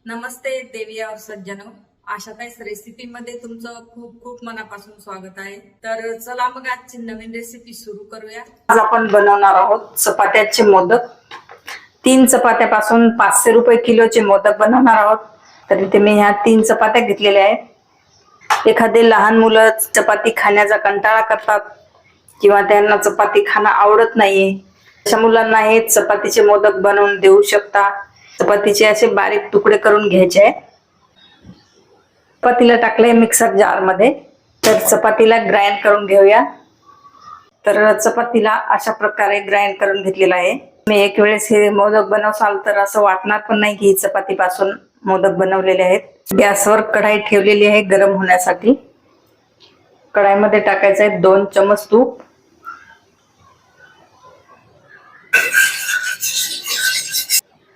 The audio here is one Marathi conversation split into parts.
नमस्ते देवी और सज्जनो, आशाताईस रेसिपी मध्ये तुमचं खूप खूप मनापासून स्वागत आहे। तर चला मग आजची नवीन रेसिपी सुरू करूया। आज आपण बनवणार आहोत चपात्याचे मोदक। 3 चपात्यापासून 500 रुपये किलोचे मोदक बनवणार आहोत। तर इथे मी ह्या 3 चपात्या घेतलेल्या आहेत। एखादे लहान मुलं चपाती खाण्याचा कंटाळा करतात किंवा त्यांना चपाती खाणं आवडत नाहीये, अशा मुलांना हे चपातीचे मोदक बनवून देऊ शकता। चपातीचे असे बारीक तुकडे करून घ्यायचे आहे। चपातीला टाकले मिक्सर जार मध्ये। तर चपातीला ग्राइंड करून घेऊया। तर चपातीला अशा प्रकारे ग्राइंड करून घेतलेला आहे। मी एक वेळेस हे मोदक बनवसाल तर असं वाटणार पण नाही की चपातीपासून मोदक बनवलेले आहेत। गॅसवर कढाई ठेवलेली आहे गरम होण्यासाठी। कढाईमध्ये टाकायचे आहे 2 चमच तूप।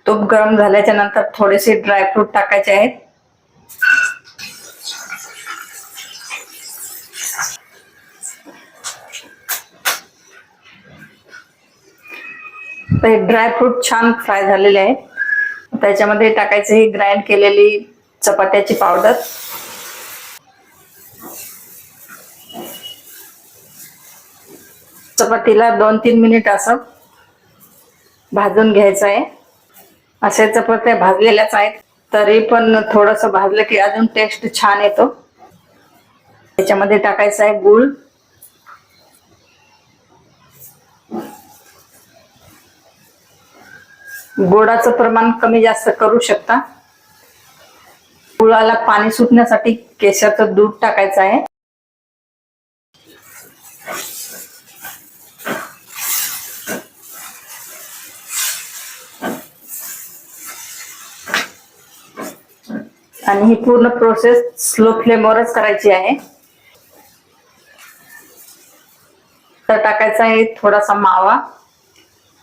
तूप गरम झाल्याच्या नंतर थोडेसे ड्रायफ्रूट टाकायचे आहेत। हे ड्रायफ्रूट छान फ्राय झालेले आहे। त्याच्यामध्ये टाकायचे ही ग्राइंड केलेली चपात्याची पावडर। चपातीला 2-3 मिनिट असं भाजून घ्यायचं आहे। अशा चपात्या भाजलेल्याच आहेत, तरी पण थोडंसं भाजलं की अजून टेस्ट छान येतो। त्याच्यामध्ये टाकायचं आहे गूळ। गोडाचं प्रमाण कमी जास्त करू शकता। गुळाला पाणी सुटण्यासाठी केशरचं दूध टाकायचं आहे। आणि ही पूर्ण प्रोसेस स्लो फ्लेमवरच करायची आहे। तर टाकायचा आहे थोडासा मावा।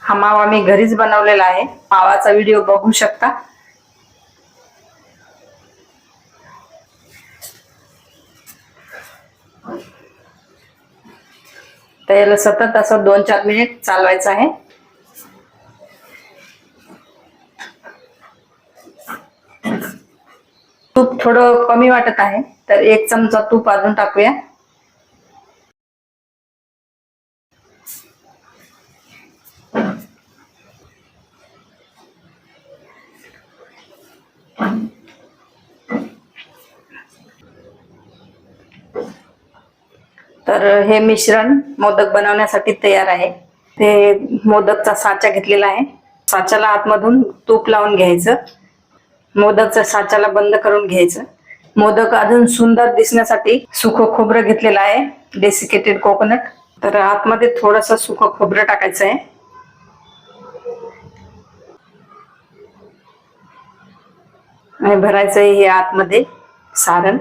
हा मावा मी घरीच बनवलेला आहे। मावाचा व्हिडिओ बघू शकता। तर याला सतत असं 2-4 मिनिट चालवायचं आहे। तूप थोडं कमी वाटत आहे, तर 1 चमचा तूप अजून टाकूया। तर हे मिश्रण मोदक बनवण्यासाठी तयार आहे। ते मोदकचा साचा घेतलेला आहे। साच्याला आतमधून तूप लावून घ्यायचं। मोदकच्या साच्याला बंद करून घ्यायचं। मोदक अजून सुंदर दिसण्यासाठी सुकं खोबरं घेतलेलं आहे, डेसिकेटेड कोकोनट। तर आतमध्ये थोडंसं सुकं खोबरं टाकायचं आहे। आणि भरायचं आहे हे आतमध्ये सारण।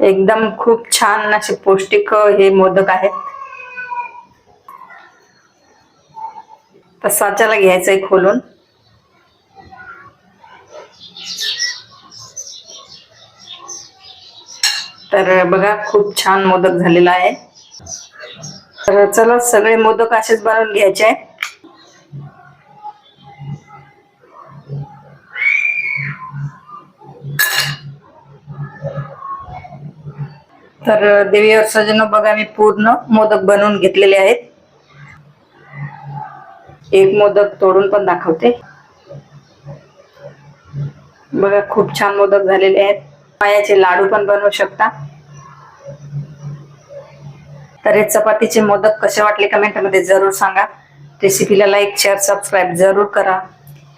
एकदम खूप छान असे पौष्टिक हे मोदक आहेत। तर साच्याला घ्यायचंय खोलून। तर बघा खूप छान मोदक झालेला आहे। तर चला सगळे मोदक असेच बनवून घ्यायचे आहे। तर देवी और सज्जनो, बघा मी पूर्ण मोदक बनवून घेतलेले आहेत। एक मोदक तोडून पण दाखवते। बघा खूप छान मोदक झालेले आहेत। पायाचे लाडू पण बनवू शकता। तर हे चपातीचे मोदक कसे वाटले कमेंट मध्ये जरूर सांगा। रेसिपीला लाईक, शेअर, सबस्क्राईब जरूर करा।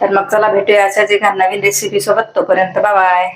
तर मग चला भेटूया अशाच एका नवीन रेसिपी सोबत। तोपर्यंत बाय बाय।